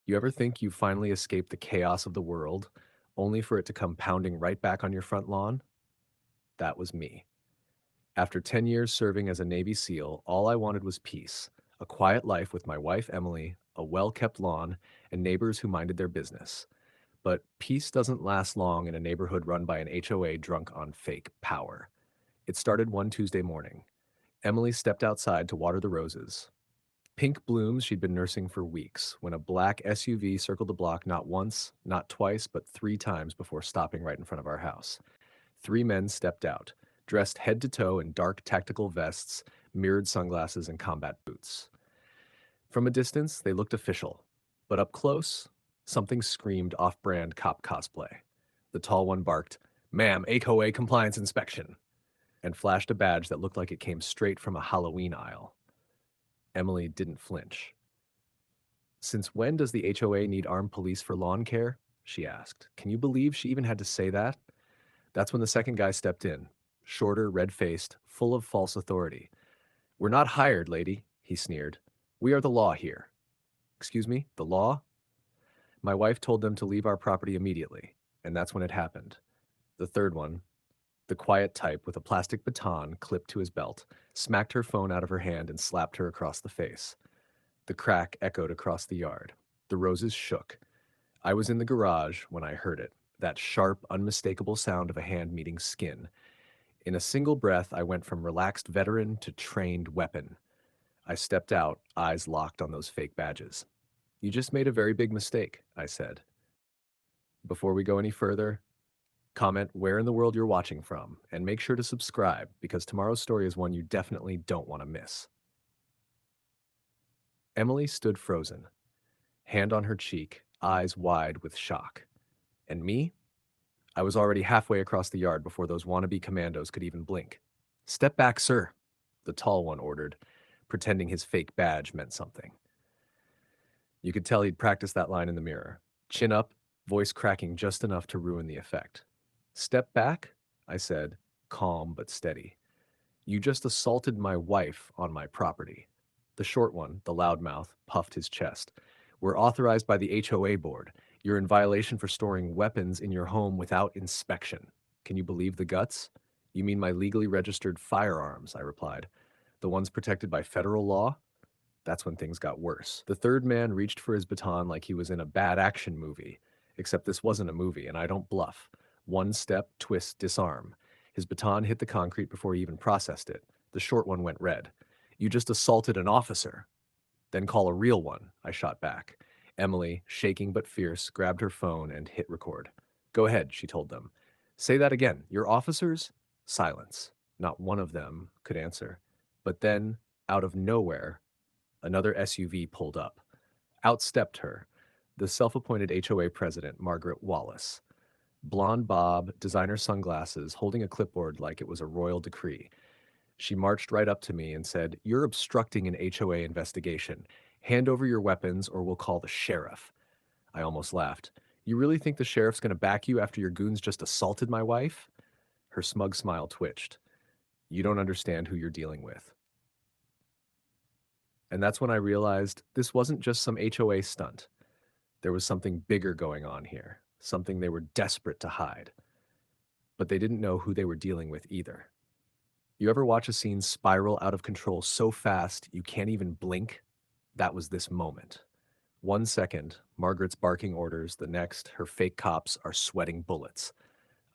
You ever think you finally escaped the chaos of the world, only for it to come pounding right back on your front lawn? That was me. After 10 years serving as a Navy SEAL, all I wanted was peace, a quiet life with my wife Emily, a well-kept lawn, and neighbors who minded their business. But peace doesn't last long in a neighborhood run by an HOA drunk on fake power. It started one Tuesday morning. Emily stepped outside to water the roses. Pink blooms she'd been nursing for weeks when a black SUV circled the block not once, not twice, but three times before stopping right in front of our house. Three men stepped out, dressed head to toe in dark tactical vests, mirrored sunglasses, and combat boots. From a distance, they looked official, but up close, something screamed off-brand cop cosplay. The tall one barked, "Ma'am, HOA compliance inspection," and flashed a badge that looked like it came straight from a Halloween aisle. Emily didn't flinch. "Since when does the HOA need armed police for lawn care?" she asked. Can you believe she even had to say that? That's when the second guy stepped in, shorter, red-faced, full of false authority. "We're not hired, lady," he sneered. "We are the law here." "Excuse me, the law?" My wife told them to leave our property immediately, and that's when it happened. The third one, the quiet type with a plastic baton clipped to his belt, smacked her phone out of her hand and slapped her across the face. The crack echoed across the yard. The roses shook. I was in the garage when I heard it, that sharp, unmistakable sound of a hand meeting skin. In a single breath, I went from relaxed veteran to trained weapon. I stepped out, eyes locked on those fake badges. "You just made a very big mistake," I said. Before we go any further, comment where in the world you're watching from, and make sure to subscribe because tomorrow's story is one you definitely don't want to miss. Emily stood frozen, hand on her cheek, eyes wide with shock. And me? I was already halfway across the yard before those wannabe commandos could even blink. "Step back, sir," the tall one ordered, pretending his fake badge meant something. You could tell he'd practiced that line in the mirror. Chin up, voice cracking just enough to ruin the effect. "Step back," I said, calm but steady. "You just assaulted my wife on my property." The short one, the loudmouth, puffed his chest. "We're authorized by the HOA board. You're in violation for storing weapons in your home without inspection." Can you believe the guts? "You mean my legally registered firearms," I replied. "The ones protected by federal law?" That's when things got worse. The third man reached for his baton like he was in a bad action movie. Except this wasn't a movie, and I don't bluff. One step, twist, disarm. His baton hit the concrete before he even processed it. The short one went red. "You just assaulted an officer." "Then call a real one," I shot back. Emily, shaking but fierce, grabbed her phone and hit record. "Go ahead," she told them. "Say that again. Your officers?" Silence. Not one of them could answer. But then, out of nowhere, another SUV pulled up. Out stepped her, the self-appointed HOA president, Margaret Wallace. Blonde bob, designer sunglasses, holding a clipboard like it was a royal decree. She marched right up to me and said, "You're obstructing an HOA investigation. Hand over your weapons or we'll call the sheriff." I almost laughed. "You really think the sheriff's going to back you after your goons just assaulted my wife?" Her smug smile twitched. "You don't understand who you're dealing with." And that's when I realized this wasn't just some HOA stunt. There was something bigger going on here, something they were desperate to hide. But they didn't know who they were dealing with either. You ever watch a scene spiral out of control so fast you can't even blink? That was this moment. 1 second, Margaret's barking orders. The next, her fake cops are sweating bullets.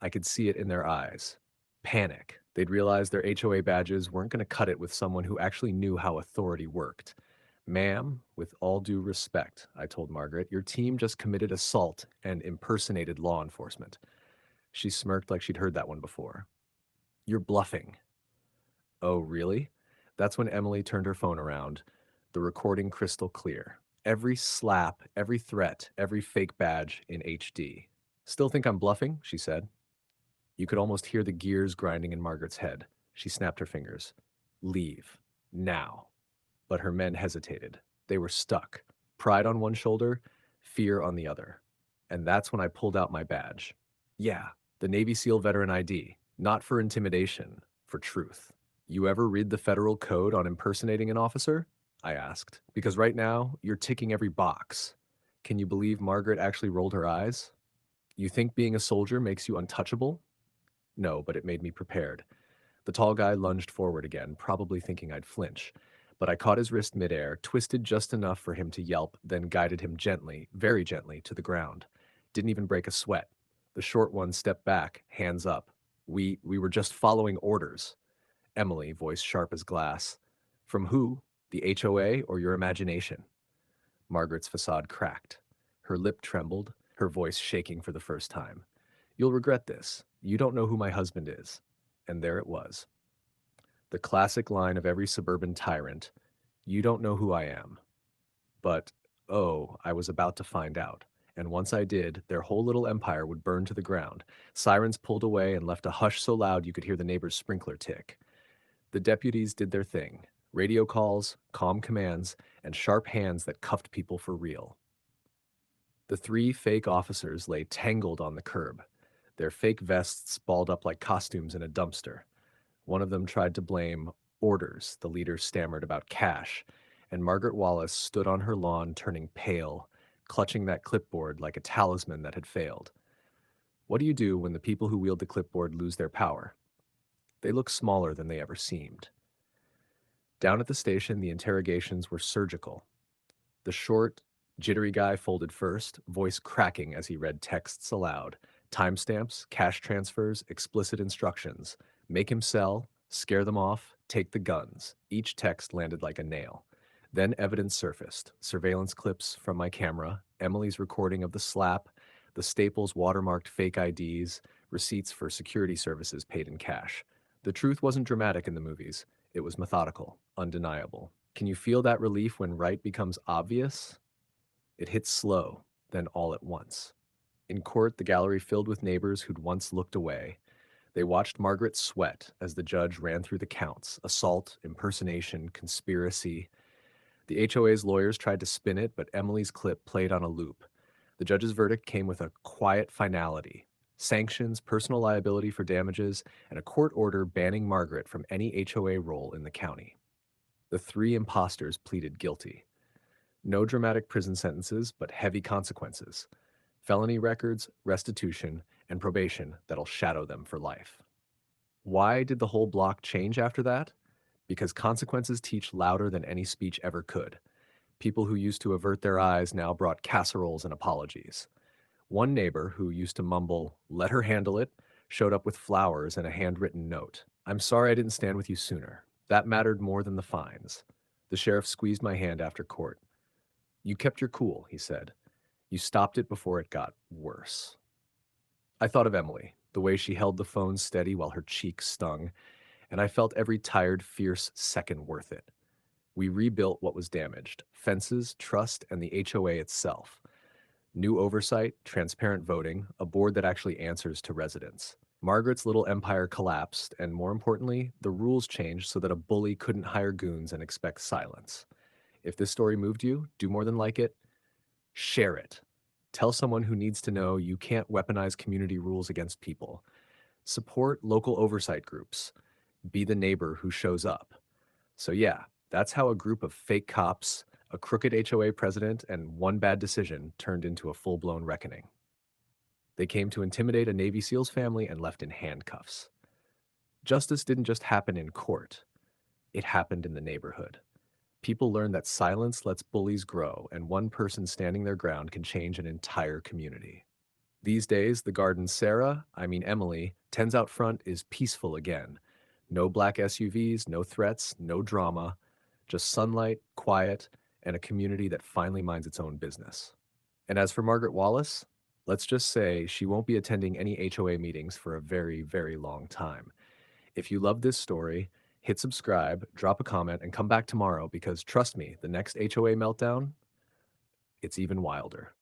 I could see it in their eyes. Panic. They'd realized their HOA badges weren't going to cut it with someone who actually knew how authority worked. "Ma'am, with all due respect," I told Margaret, "your team just committed assault and impersonated law enforcement." She smirked like she'd heard that one before. "You're bluffing." "Oh, really?" That's when Emily turned her phone around, the recording crystal clear. Every slap, every threat, every fake badge in HD. "Still think I'm bluffing?" she said. You could almost hear the gears grinding in Margaret's head. She snapped her fingers. "Leave. Now." But her men hesitated. They were stuck. Pride on one shoulder, fear on the other. And that's when I pulled out my badge. Yeah, the Navy SEAL veteran ID. Not for intimidation, for truth. "You ever read the federal code on impersonating an officer?" I asked. "Because right now, you're ticking every box. Can you believe Margaret actually rolled her eyes? You think being a soldier makes you untouchable? No, but it made me prepared. The tall guy lunged forward again, probably thinking I'd flinch. But I caught his wrist midair, twisted just enough for him to yelp, then guided him gently, very gently, to the ground. Didn't even break a sweat. The short one stepped back, hands up. We were just following orders. Emily, voice sharp as glass. From who? The HOA or your imagination? Margaret's facade cracked. Her lip trembled, her voice shaking for the first time. You'll regret this. You don't know who my husband is. And there it was. The classic line of every suburban tyrant. You don't know who I am. But, oh, I was about to find out. And once I did, their whole little empire would burn to the ground. Sirens pulled away and left a hush so loud you could hear the neighbor's sprinkler tick. The deputies did their thing. Radio calls, calm commands, and sharp hands that cuffed people for real. The three fake officers lay tangled on the curb, their fake vests balled up like costumes in a dumpster. One of them tried to blame orders. The leader stammered about cash, and Margaret Wallace stood on her lawn turning pale, clutching that clipboard like a talisman that had failed. What do you do when the people who wield the clipboard lose their power? They look smaller than they ever seemed. Down at the station, the interrogations were surgical. The short, jittery guy folded first, voice cracking as he read texts aloud. Timestamps, cash transfers, explicit instructions. Make him sell, scare them off, take the guns. Each text landed like a nail. Then evidence surfaced. Surveillance clips from my camera, Emily's recording of the slap, the Staples watermarked fake IDs, receipts for security services paid in cash. The truth wasn't dramatic in the movies. It was methodical, undeniable. Can you feel that relief when right becomes obvious? It hits slow, then all at once. In court, the gallery filled with neighbors who'd once looked away. They watched Margaret sweat as the judge ran through the counts: assault, impersonation, conspiracy. The HOA's lawyers tried to spin it, but Emily's clip played on a loop. The judge's verdict came with a quiet finality: sanctions, personal liability for damages, and a court order banning Margaret from any HOA role in the county. The three imposters pleaded guilty. No dramatic prison sentences, but heavy consequences: felony records, restitution, and probation that'll shadow them for life. Why did the whole block change after that? Because consequences teach louder than any speech ever could. People who used to avert their eyes now brought casseroles and apologies. One neighbor, who used to mumble, "Let her handle it," showed up with flowers and a handwritten note. "I'm sorry I didn't stand with you sooner. That mattered more than the fines." The sheriff squeezed my hand after court. "You kept your cool," he said. "You stopped it before it got worse." I thought of Emily, the way she held the phone steady while her cheeks stung, and I felt every tired, fierce second worth it. We rebuilt what was damaged: fences, trust, and the HOA itself. New oversight, transparent voting, a board that actually answers to residents. Margaret's little empire collapsed, and more importantly, the rules changed so that a bully couldn't hire goons and expect silence. If this story moved you, do more than like it, share it. Tell someone who needs to know you can't weaponize community rules against people. Support local oversight groups. Be the neighbor who shows up. So yeah, that's how a group of fake cops, a crooked HOA president, and one bad decision turned into a full-blown reckoning. They came to intimidate a Navy SEALs family and left in handcuffs. Justice didn't just happen in court. It happened in the neighborhood. People learned that silence lets bullies grow, and one person standing their ground can change an entire community. These days, the garden Emily, tends out front is peaceful again. No black SUVs, no threats, no drama, just sunlight, quiet, and a community that finally minds its own business. And as for Margaret Wallace, let's just say she won't be attending any HOA meetings for a very, very long time. If you love this story, hit subscribe, drop a comment, and come back tomorrow because trust me, the next HOA meltdown, it's even wilder.